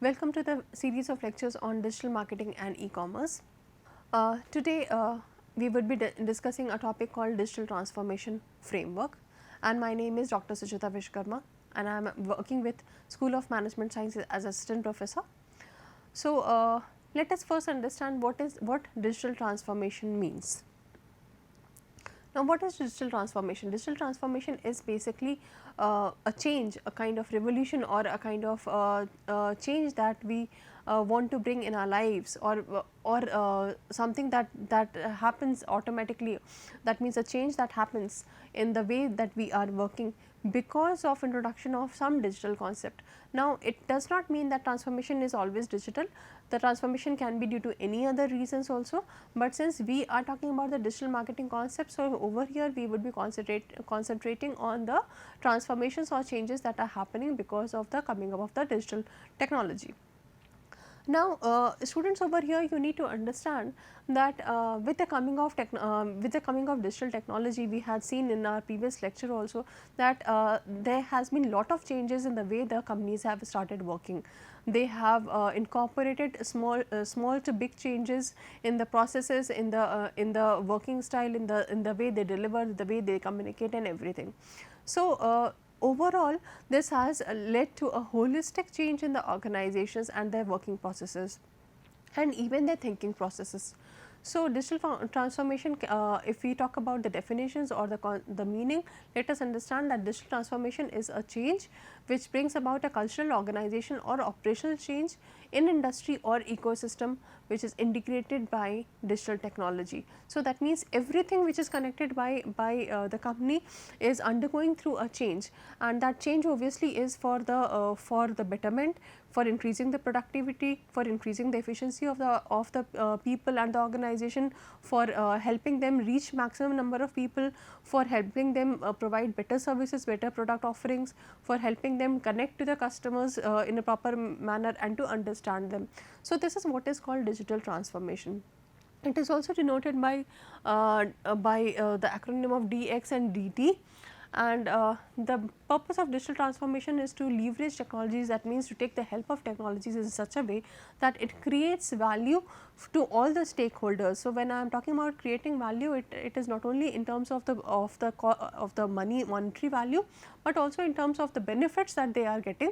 Welcome to the series of lectures on digital marketing and e-commerce. Today we would be discussing a topic called digital transformation framework, and my name is Dr. Sujata Vishkarma and I am working with School of Management Sciences as assistant professor. So, let us first understand what digital transformation means. Now, what is digital transformation? Digital transformation is basically a change, a kind of revolution or a kind of change that we want to bring in our lives, or something that happens automatically. That means a change that happens in the way that we are working because of introduction of some digital concept. Now, it does not mean that transformation is always digital. The transformation can be due to any other reasons also, but since we are talking about the digital marketing concept, so over here we would be concentrating on the transformations or changes that are happening because of the coming up of the digital technology. Now, students over here, you need to understand that with the coming of digital technology, we had seen in our previous lecture also that there has been lot of changes in the way the companies have started working. They have incorporated small to big changes in the processes, in the working style, in the way they deliver, the way they communicate, and everything. So, overall, this has led to a holistic change in the organizations and their working processes and even their thinking processes. So, digital transformation, if we talk about the definitions or the meaning, let us understand that digital transformation is a change which brings about a cultural, organization or operational change in industry or ecosystem which is integrated by digital technology. So, that means everything which is connected by the company is undergoing through a change, and that change obviously is for the betterment, for increasing the productivity, for increasing the efficiency of the people and the organization, for helping them reach maximum number of people, for helping them provide better services, better product offerings, for helping them connect to the customers in a proper manner and to understand them. So, this is what is called digital transformation. It is also denoted by the acronym of DX and DT. And the purpose of digital transformation is to leverage technologies, that means to take the help of technologies in such a way that it creates value to all the stakeholders. So, when I am talking about creating value, it is not only in terms of the monetary value, but also in terms of the benefits that they are getting.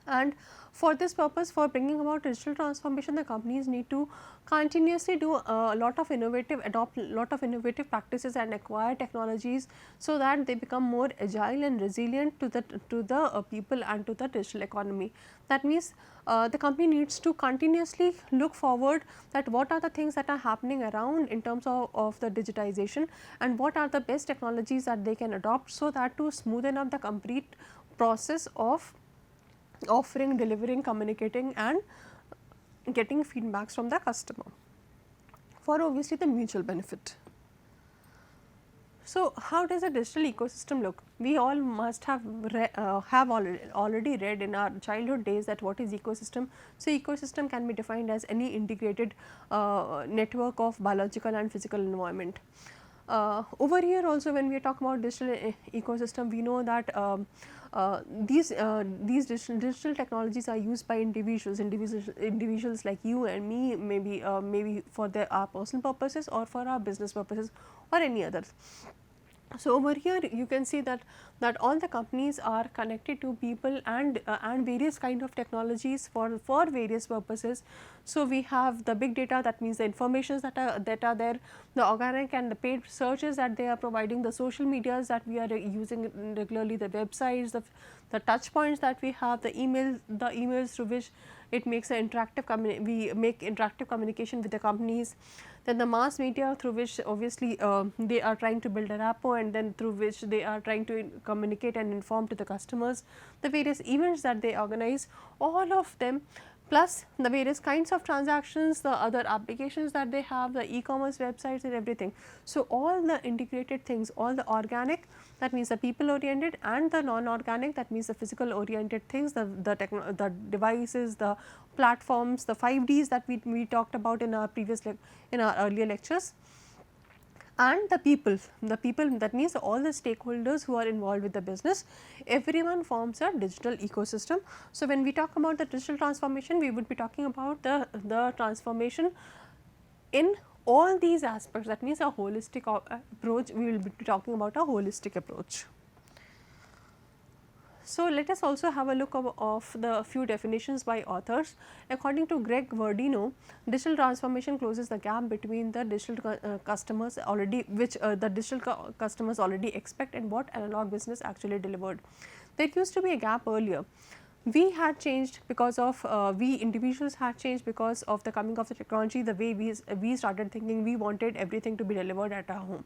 And for this purpose, for bringing about digital transformation, the companies need to continuously do a lot of adopt lot of innovative practices and acquire technologies, so that they become more agile and resilient to the people and to the digital economy. That means the company needs to continuously look forward that what are the things that are happening around in terms of the digitization, and what are the best technologies that they can adopt, so that to smoothen up the complete process of offering, delivering, communicating, and getting feedbacks from the customer for obviously the mutual benefit. So, how does a digital ecosystem look? We all must have already read in our childhood days that what is ecosystem. So, ecosystem can be defined as any integrated network of biological and physical environment. Over here also, when we talk about digital ecosystem, we know that these digital technologies are used by individuals like you and me, maybe for our personal purposes or for our business purposes or any others. So, over here you can see that all the companies are connected to people and various kind of technologies for various purposes. So, we have the big data, that means the informations that are there, the organic and the paid searches that they are providing, the social medias that we are using regularly, the websites, the touch points that we have, the emails through which it makes an we make interactive communication with the companies. Then the mass media, through which obviously they are trying to build a rapport, and then through which they are trying to communicate and inform to the customers, the various events that they organize, all of them, plus the various kinds of transactions, the other applications that they have, the e-commerce websites and everything. So, all the integrated things, all the organic, that means the people oriented, and the non-organic, that means the physical oriented things, the devices, the platforms, the 5Ds that we talked about in our earlier lectures. and the people that means all the stakeholders who are involved with the business, everyone forms a digital ecosystem. So, when we talk about the digital transformation, we would be talking about the transformation in all these aspects, that means a holistic approach. We will be talking about a holistic approach. So, let us also have a look of the few definitions by authors. According to Greg Verdino, digital transformation closes the gap between the digital customers already, which the digital customers already expect, and what analog business actually delivered. There used to be a gap earlier. We had changed because of we individuals had changed because of the coming of the technology. The way we started thinking, we wanted everything to be delivered at our home.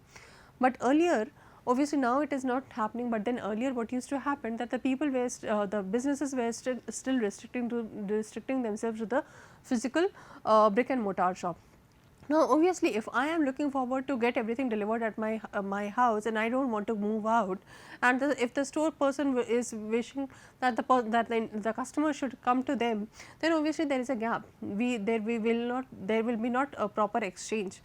But earlier, obviously now it is not happening, but then earlier what used to happen, that the people were the businesses were still restricting themselves to the physical brick and mortar shop. Now, obviously, if I am looking forward to get everything delivered at my house, and I do not want to move out, and if the store person is wishing that the customer should come to them, then obviously there is a gap. There will be not a proper exchange.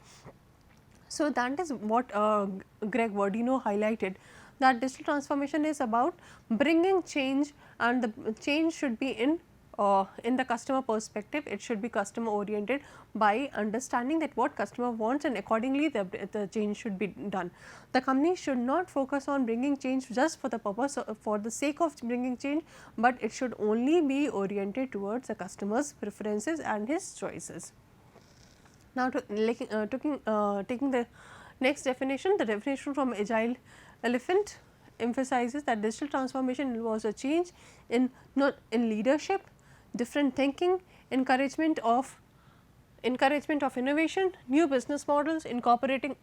So, that is what Greg Verdino highlighted, that digital transformation is about bringing change, and the change should be in the customer perspective. It should be customer oriented by understanding that what customer wants, and accordingly the change should be done. The company should not focus on bringing change just for the purpose for the sake of bringing change, but it should only be oriented towards the customer's preferences and his choices. Now, taking the next definition, the definition from Agile Elephant emphasizes that digital transformation involves a change in leadership, different thinking, encouragement of innovation, new business models, incorporating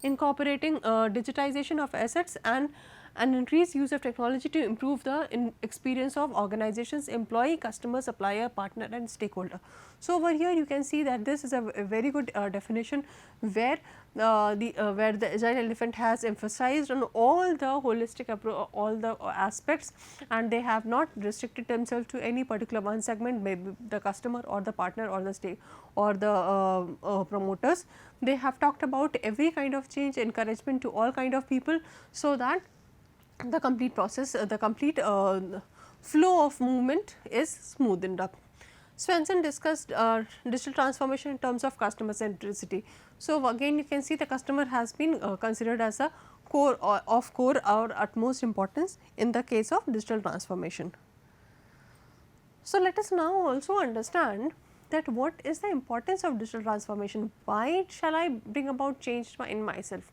digitization of assets, and an increased use of technology to improve the experience of organizations, employee, customer, supplier, partner and stakeholder. So, over here you can see that this is a very good definition where where the Agile Elephant has emphasized on all the holistic approach, all the aspects, and they have not restricted themselves to any particular one segment, maybe the customer or the partner or the stake or the promoters. They have talked about every kind of change, encouragement to all kind of people, so that the complete process, the complete flow of movement is smoothened up. Swenson discussed digital transformation in terms of customer centricity. So, again you can see the customer has been considered as a core or utmost importance in the case of digital transformation. So, let us now also understand that what is the importance of digital transformation, why shall I bring about change in myself.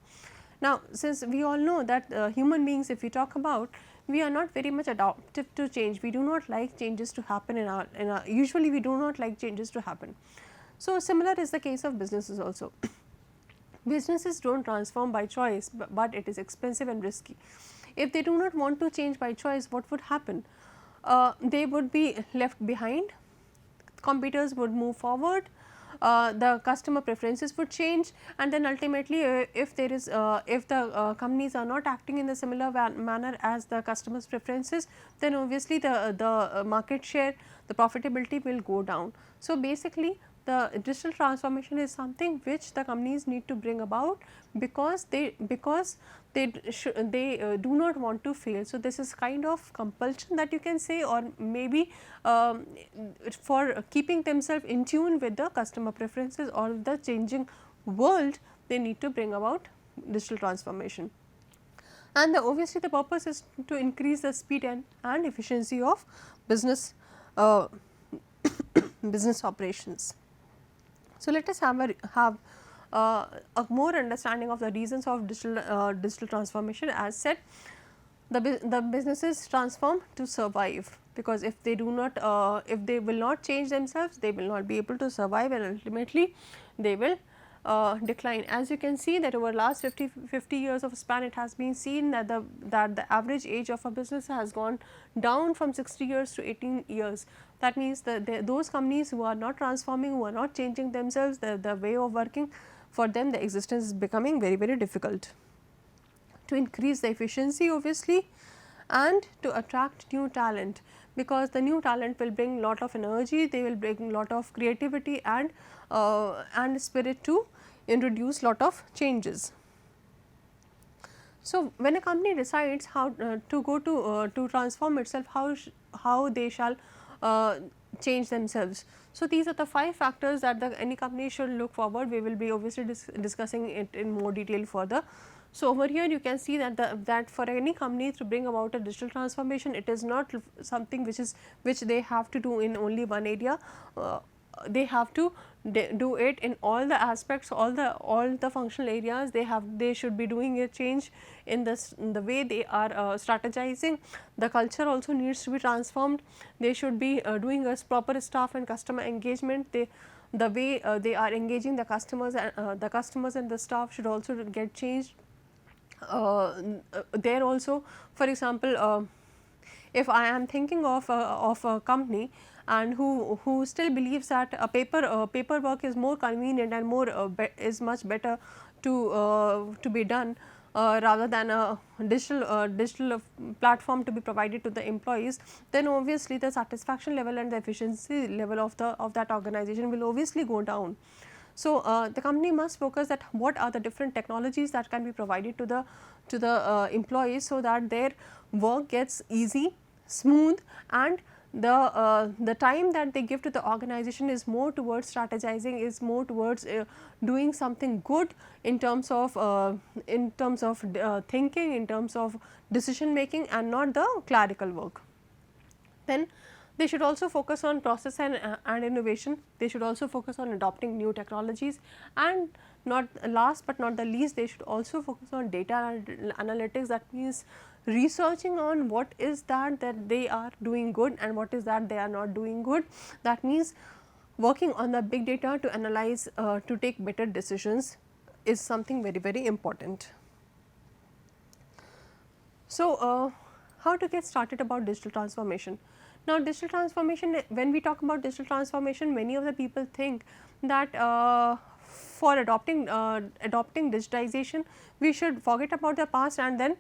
Now, since we all know that human beings, if we talk about, we are not very much adaptive to change. We do not like changes to happen in our usually we do not like changes to happen. So, similar is the case of businesses also. Businesses do not transform by choice, but it is expensive and risky. If they do not want to change by choice, what would happen? They would be left behind, competitors would move forward, the customer preferences would change, and then ultimately if there is if the companies are not acting in the similar manner as the customers preferences, then obviously the market share, the profitability will go down. So, basically the digital transformation is something which the companies need to bring about, because they do not want to fail. So, this is kind of compulsion that you can say, or maybe for keeping themselves in tune with the customer preferences or the changing world, they need to bring about digital transformation. And obviously the purpose is to increase the speed and efficiency of business business operations. So, let us have a more understanding of the reasons of digital transformation. As said, the businesses transform to survive, because if they do not if they will not change themselves, they will not be able to survive, and ultimately they will decline. As you can see that over last 50 years of span, it has been seen that the average age of a business has gone down from 60 years to 18 years. That means that those companies who are not transforming, who are not changing themselves, the way of working, for them the existence is becoming very difficult. To increase the efficiency, obviously, and to attract new talent, because the new talent will bring lot of energy, they will bring lot of creativity and spirit to introduce lot of changes. So, when a company decides how to go to transform itself, how they shall uh, change themselves. So, these are the 5 factors that any company should look forward. We will be obviously discussing it in more detail further. So, over here you can see that that for any company to bring about a digital transformation, it is not something which they have to do in only one area. They have to do it in all the aspects, all the functional areas. They should be doing a change in the way they are strategizing. The culture also needs to be transformed. They should be doing a proper staff and customer engagement. The way they are engaging the customers and the staff should also get changed. There also, for example, if I am thinking of a company and who still believes that a paperwork is more convenient and is much better to be done rather than a digital platform to be provided to the employees, then obviously the satisfaction level and the efficiency level of that organization will obviously go down. So, the company must focus that what are the different technologies that can be provided to the employees, so that their work gets easy, smooth, and the time that they give to the organization is more towards strategizing, is more towards doing something good in terms of thinking, in terms of decision making, and not the clerical work. Then they should also focus on process and innovation. They should also focus on adopting new technologies, and not last but not the least, they should also focus on data analytics. That means researching on what is that they are doing good and what is that they are not doing good. That means working on the big data to analyze, to take better decisions is something very important. So, how to get started about digital transformation? Now, digital transformation, when we talk about digital transformation, many of the people think that for adopting digitization, we should forget about the past and then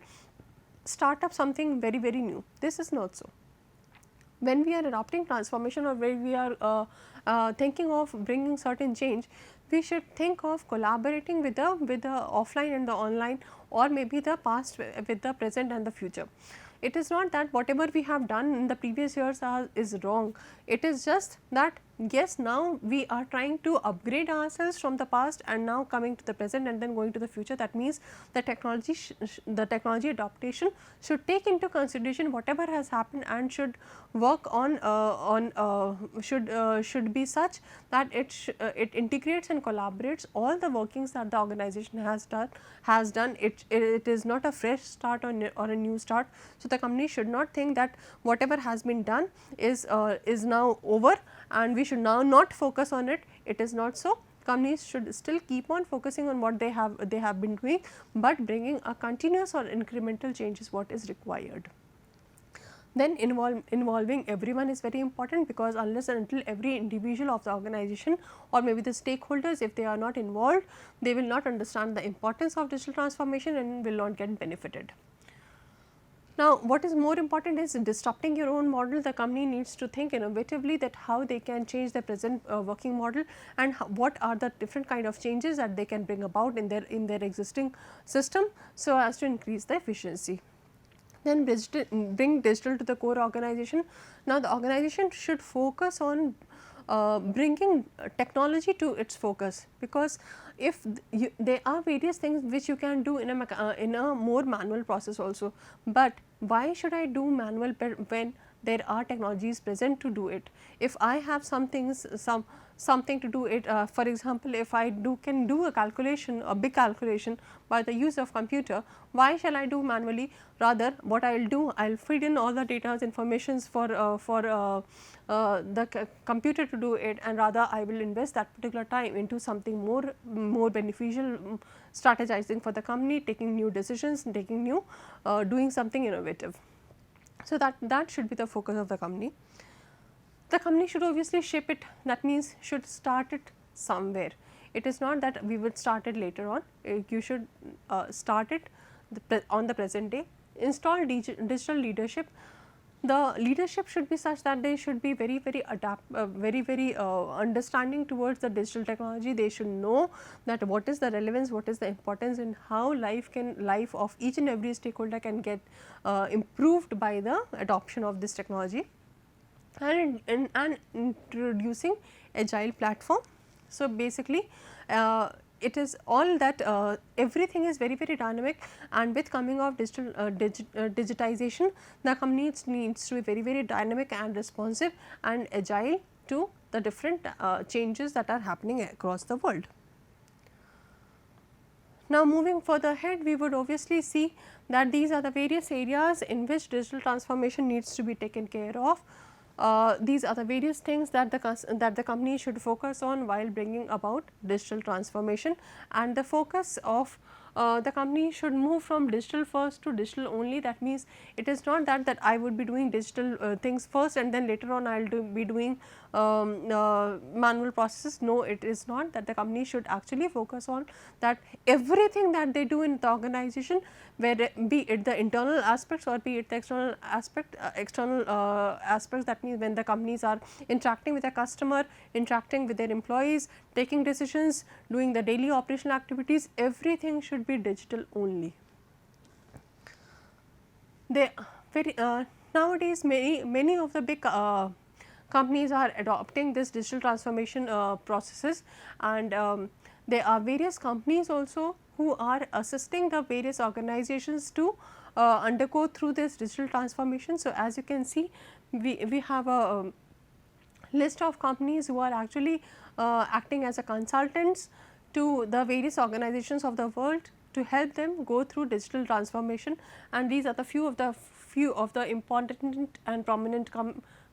start up something very new. This is not so. When we are adopting transformation, or when we are thinking of bringing certain change, we should think of collaborating with the offline and the online, or maybe the past with the present and the future. It is not that whatever we have done in the previous years is wrong. It is just that yes, now we are trying to upgrade ourselves from the past and now coming to the present and then going to the future. That means the technology adaptation should take into consideration whatever has happened and should work on should be such that it integrates and collaborates all the workings that the organization has done. It is not a fresh start or a new start. So, the company should not think that whatever has been done is now over and we should now not focus on it. It is not so. Companies should still keep on focusing on what they have been doing, but bringing a continuous or incremental change is what is required. Then involving everyone is very important, because unless and until every individual of the organization or maybe the stakeholders, if they are not involved, they will not understand the importance of digital transformation and will not get benefited. Now, what is more important is disrupting your own model. The company needs to think innovatively that how they can change their present working model, and what are the different kind of changes that they can bring about in their existing system, so as to increase the efficiency. Then bring digital to the core organization. Now, the organization should focus on bringing technology to its focus, because if there are various things which you can do in a more manual process also, but why should I do manual when there are technologies present to do it? If I have something to do it, for example, if I can do a big calculation by the use of computer, why shall I do manually? Rather, what I will do, I will feed in all the data informations for the computer to do it, and rather I will invest that particular time into something more beneficial, strategizing for the company, taking new decisions, doing something innovative. So, that should be the focus of the company. The company should obviously ship it, that means should start it somewhere. It is not that we would start it later on, you should start it on the present day. install digital leadership, the leadership should be such that they should be very understanding towards the digital technology. They should know that what is the relevance, what is the importance, and how life of each and every stakeholder can get improved by the adoption of this technology, and introducing agile platform. So, basically it is all that everything is very dynamic, and with coming of digitization, the company needs to be very dynamic and responsive and agile to the different changes that are happening across the world. Now, moving further ahead, we would obviously see that these are the various areas in which digital transformation needs to be taken care of. These are the various things that the company should focus on while bringing about digital transformation, and the focus of the company should move from digital first to digital only. That means, it is not that I would be doing digital things first and then later on I will be doing manual processes. No, it is not that. The company should actually focus on that everything that they do in the organization, where be it the internal aspects or be it the external aspects. That means, when the companies are interacting with a customer, interacting with their employees, taking decisions, doing the daily operational activities, everything should be digital only. They nowadays many of the big companies are adopting this digital transformation processes, and there are various companies also who are assisting the various organizations to undergo through this digital transformation. So, as you can see, we have a list of companies who are actually acting as a consultants to the various organizations of the world to help them go through digital transformation, and these are the few of the important and prominent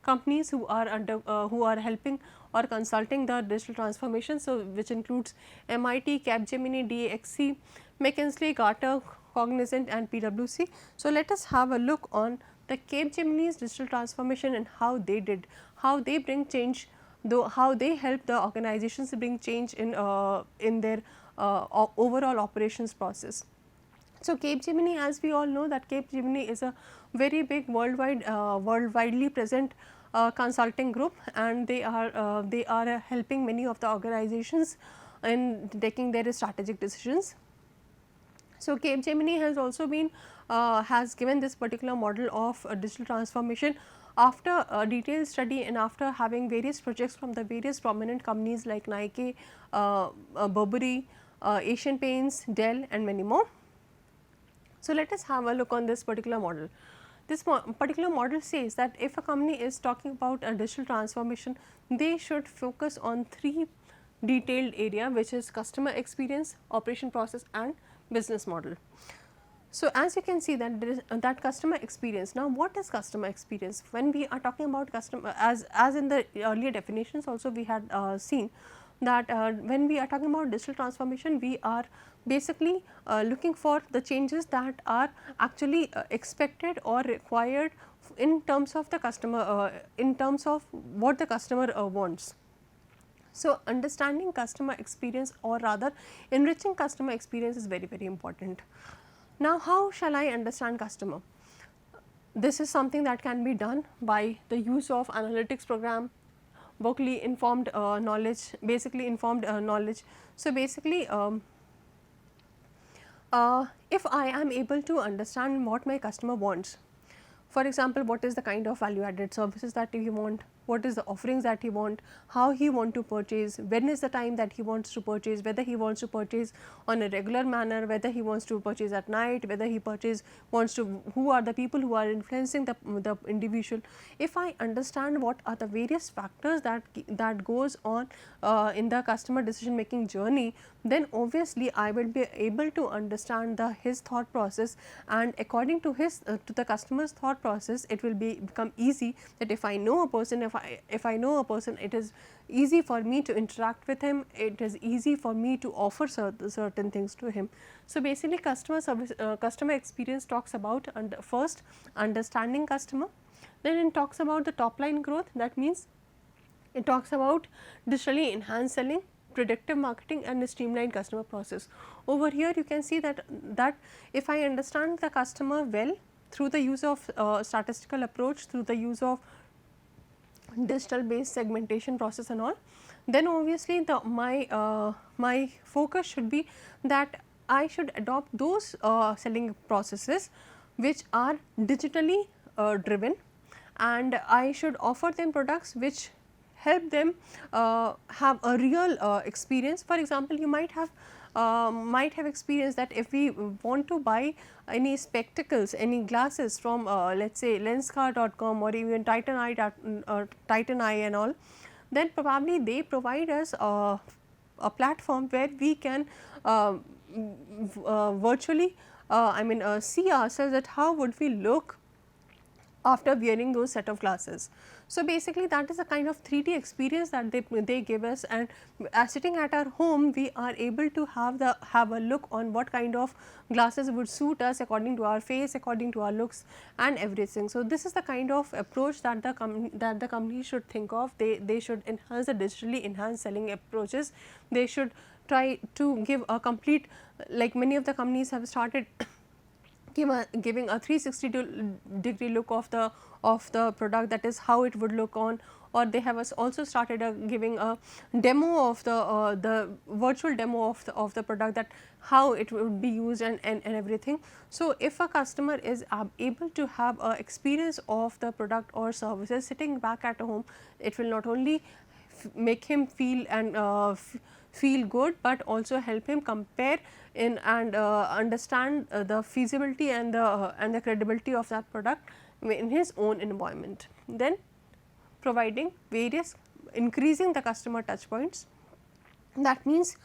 companies who are helping or consulting the digital transformation. So, which includes MIT, Capgemini, DXC, McKinsey, Gartner, Cognizant, and PwC. So, let us have a look on the Capgemini's digital transformation and how they bring change, how they help the organizations to bring change in their overall operations process. So, Capgemini, as we all know, that Capgemini is a very big worldwidely present consulting group, and they are helping many of the organizations in taking their strategic decisions. So, Capgemini has also been has given this particular model of digital transformation after a detailed study and after having various projects from the various prominent companies like Nike, Burberry, Asian Paints, Dell, and many more. So, let us have a look on this particular model. This particular model says that if a company is talking about a digital transformation, they should focus on three detailed area, which is customer experience, operation process, and business model. So, as you can see that there is that customer experience. Now, what is customer experience? When we are talking about customer, as in the earlier definitions also we had seen that when we are talking about digital transformation, we are basically looking for the changes that are actually expected or required in terms of the customer, in terms of what the customer wants. So, understanding customer experience, or rather enriching customer experience, is very important. Now, how shall I understand customer? This is something that can be done by the use of analytics program, Berkeley informed knowledge, basically informed knowledge. So, basically if I am able to understand what my customer wants, for example, what is the kind of value added services that he want, what is the offerings that he want, how he want to purchase, when is the time that he wants to purchase, whether he wants to purchase on a regular manner, whether he wants to purchase at night, whether he wants to, who are the people who are influencing the individual. If I understand what are the various factors that goes on in the customer decision making journey, then obviously I will be able to understand his thought process, and according to his to the customer's thought process, it will become easy that if I know a person, if I know a person, it is easy for me to interact with him, it is easy for me to offer certain things to him. So, basically customer experience talks about first understanding customer, then it talks about the top line growth. That means it talks about digitally enhanced selling, predictive marketing, and a streamlined customer process. Over here you can see that if I understand the customer well, through the use of statistical approach, through the use of digital based segmentation process and all, then obviously my focus should be that I should adopt those selling processes which are digitally driven, and I should offer them products which help them have a real experience. For example, you might have experienced that if we want to buy any spectacles, any glasses from let us say Lenskart.com or even Titan Eye and all, then probably they provide us a platform where we can virtually see ourselves that how would we look after wearing those set of glasses. So, basically that is a kind of 3D experience that they give us, and sitting at our home we are able to have a look on what kind of glasses would suit us according to our face, according to our looks and everything. So, this is the kind of approach that the company should think of. They should enhance the digitally enhanced selling approaches. They should try to give a complete, like many of the companies have started giving a 360-degree look of the product, that is how it would look on, or they have also started giving a demo of the virtual demo of the product, that how it would be used and everything. So, if a customer is able to have a experience of the product or services sitting back at home, it will not only make him feel and feel good, but also help him compare in and understand the feasibility and the credibility of that product in his own environment. Then providing various, increasing the customer touch points. That means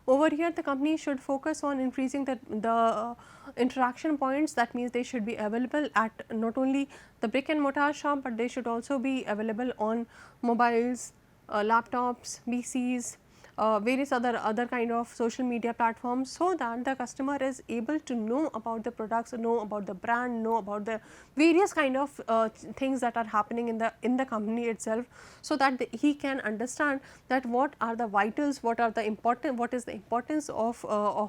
over here the company should focus on increasing the interaction points. That means they should be available at not only the brick and mortar shop, but they should also be available on mobiles, laptops, PCs, various other kind of social media platforms, so that the customer is able to know about the products, know about the brand, know about the various kind of things that are happening in the company itself, so that he can understand that what are the vitals, what is the importance of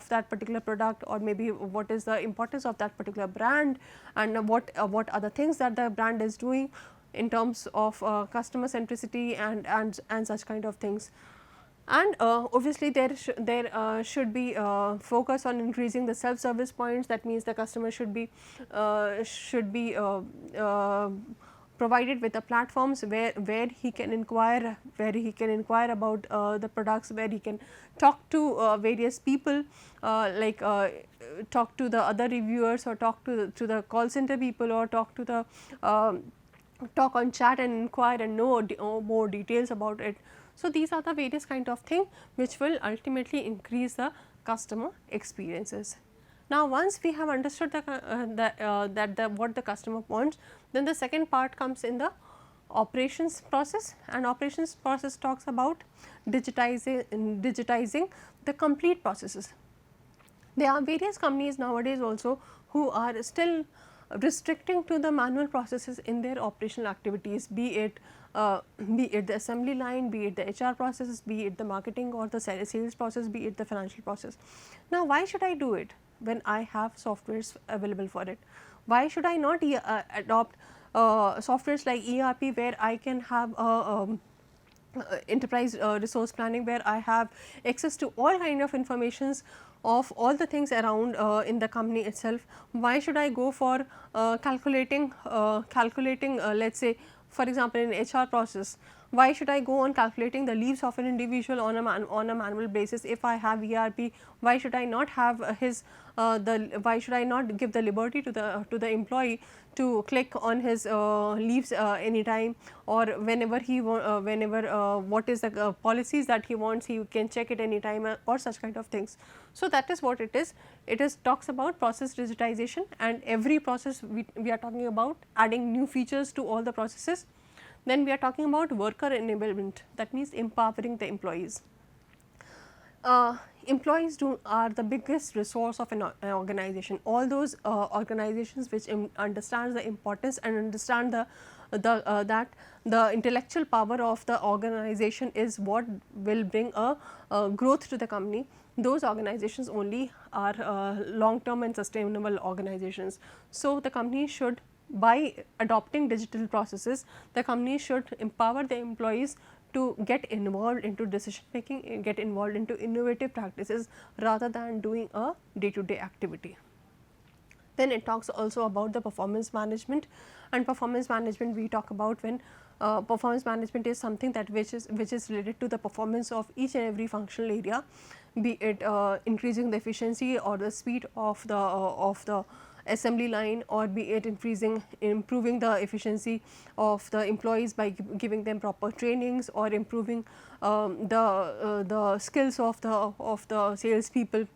that particular product, or maybe what is the importance of that particular brand, and what are the things that the brand is doing in terms of customer centricity and such kind of things. And obviously there should be focus on increasing the self service points. That means the customer should be provided with the platforms where he can inquire, about the products, where he can talk to various people, talk to the other reviewers, or talk to the call center people, or talk to the talk on chat and inquire and know more details about it. So, these are the various kind of thing which will ultimately increase the customer experiences. Now, once we have understood what the customer wants, then the second part comes in the operations process, and operations process talks about digitizing the complete processes. There are various companies nowadays also who are still restricting to the manual processes in their operational activities, be it the assembly line, be it the HR processes, be it the marketing or the sales process, be it the financial process. Now, why should I do it when I have softwares available for it? Why should I not adopt softwares like ERP, where I can have enterprise resource planning, where I have access to all kind of informations of all the things around in the company itself? Why should I go for calculating let us say, for example, in HR process, why should I go on calculating the leaves of an individual on a manual basis? If I have ERP, why should I not have why should I not give the liberty to the employee to click on his leaves anytime, or whenever what is the policies that he wants, he can check it anytime, or such kind of things. So, that is what it is. It is talks about process digitization, and every process we are talking about adding new features to all the processes. Then we are talking about worker enablement, that means empowering the employees. Employees are the biggest resource of an organization. All those organizations which understand the importance and understand that the intellectual power of the organization is what will bring a growth to the company. those organizations only are long term and sustainable organizations. So, the company should, by adopting digital processes, the company should empower the employees to get involved into decision making, get involved into innovative practices rather than doing a day to day activity. Then it talks also about the performance management, and performance management we talk about when performance management is something that which is related to the performance of each and every functional area, be it increasing the efficiency or the speed of the assembly line, or be it improving the efficiency of the employees by giving them proper trainings, or improving the skills of the sales people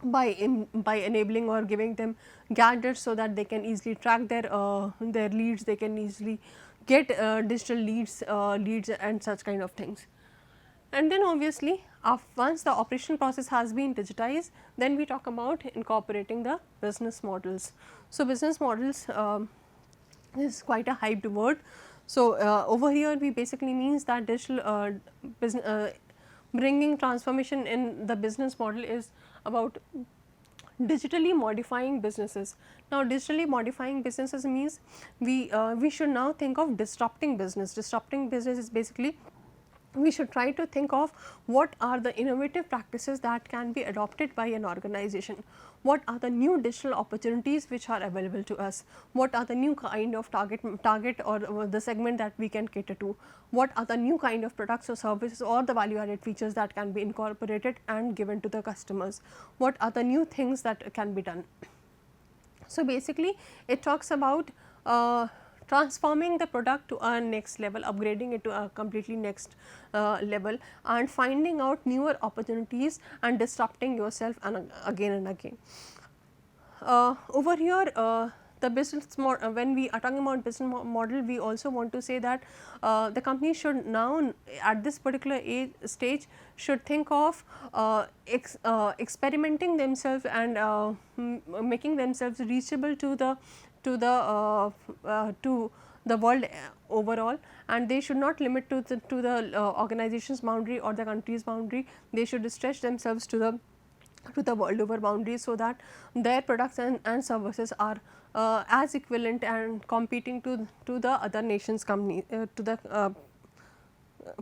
by enabling or giving them gadgets so that they can easily track their leads, they can easily get digital leads and such kind of things. And then obviously, once the operational process has been digitized, then we talk about incorporating the business models. So, business models is quite a hyped word. So, over here we basically means that digital bringing transformation in the business model is about digitally modifying businesses. Now, digitally modifying businesses means we should now think of disrupting business. Disrupting business is basically we should try to think of what are the innovative practices that can be adopted by an organization. What are the new digital opportunities which are available to us? What are the new kind of target or the segment that we can cater to? What are the new kind of products or services or the value added features that can be incorporated and given to the customers? What are the new things that can be done? So, basically it talks about transforming the product to a next level, upgrading it to a completely next level, and finding out newer opportunities and disrupting yourself and again and again. Over here the business model, when we are talking about business model, we also want to say that the company should now at this particular stage should think of experimenting themselves and making themselves reachable to the world overall, and they should not limit to the organization's boundary or the country's boundary. They should stretch themselves to the world over boundaries, so that their products and services are as equivalent and competing to the other nations' company to the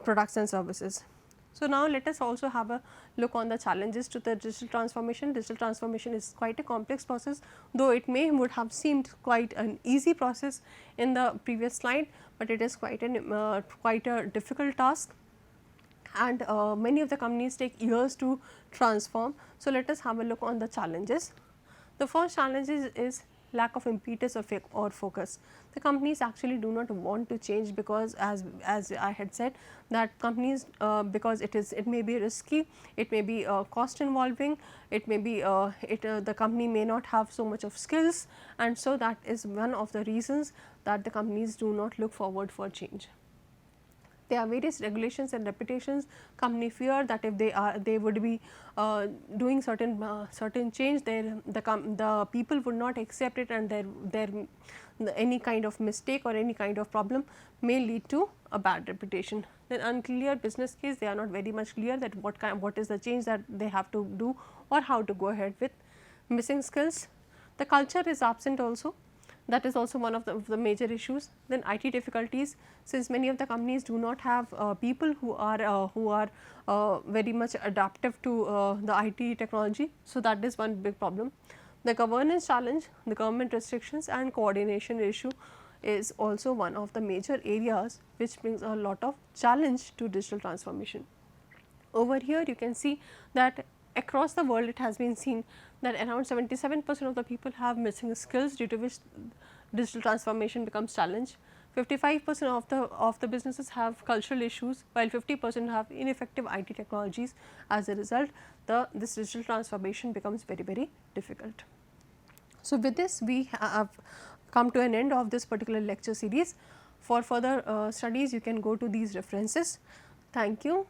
products and services. So, now let us also have a look on the challenges to the digital transformation. Digital transformation is quite a complex process, though it would have seemed quite an easy process in the previous slide, but it is quite a difficult task, and many of the companies take years to transform. So, let us have a look on the challenges. The first challenge is lack of impetus or focus. The companies actually do not want to change because, as I had said, that companies because it may be risky, it may be cost involving, it may be the company may not have so much of skills, and so that is one of the reasons that the companies do not look forward for change. There are various regulations and reputations. Company fear that if they would be doing certain change, the people would not accept it, and any kind of mistake or any kind of problem may lead to a bad reputation. Then unclear business case, they are not very much clear that what is the change that they have to do or how to go ahead with. Missing skills, the culture is absent also. That is also one of the major issues. Then IT difficulties, since many of the companies do not have people who are very much adaptive to the IT technology. So, that is one big problem. The governance challenge, the government restrictions and coordination issue is also one of the major areas which brings a lot of challenge to digital transformation. Over here you can see that across the world it has been seen that around 77% of the people have missing skills, due to which digital transformation becomes challenge. 55% of the businesses have cultural issues, while 50% have ineffective IT technologies. As a result, this digital transformation becomes very difficult. So, with this we have come to an end of this particular lecture series. For further studies, you can go to these references. Thank you.